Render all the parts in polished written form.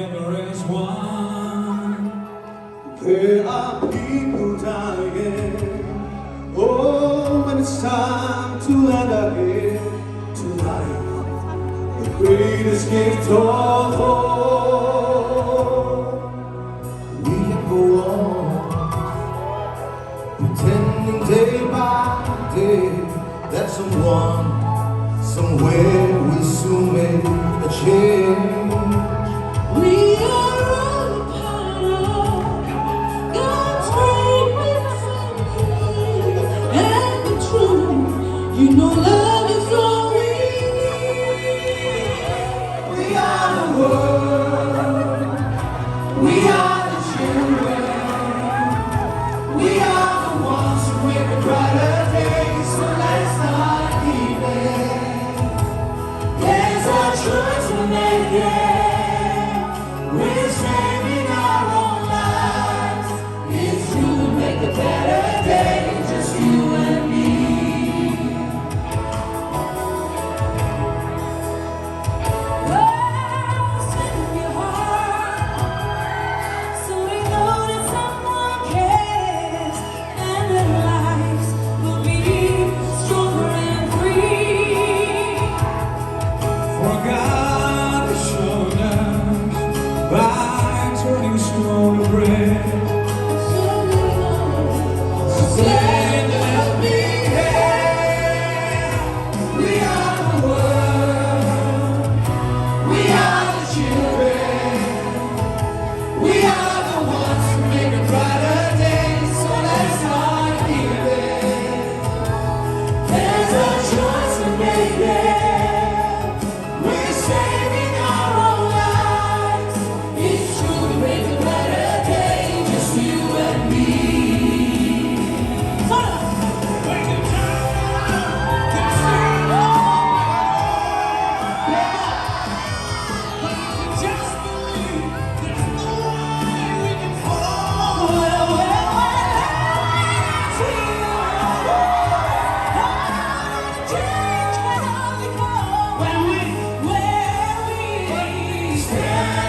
together as one. There are people dying. Oh, when it's time to lend a hand to life, the greatest gift of all. We can go on pretending day by day that someone somewhere will soon make a change. We are all a part of God's great mystery, and the truth, you know, love is all we need. We are the world. We are the children. We are the ones who make a brighter day. So let's start giving. There's a choice we're making. We're saving our own lives. It's true to make a better day, just you and me. Oh, send your heart, so we know that someone cares, and their lives will be stronger and free. For God has shown us by turning stone to bread. Stand and help me here. We are the world. We are the children. We are the ones who make a brighter day. So let's start giving. There's a choice we're making. We're saving our own lives. It's true to make a better day, just you and me.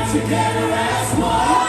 Together as one.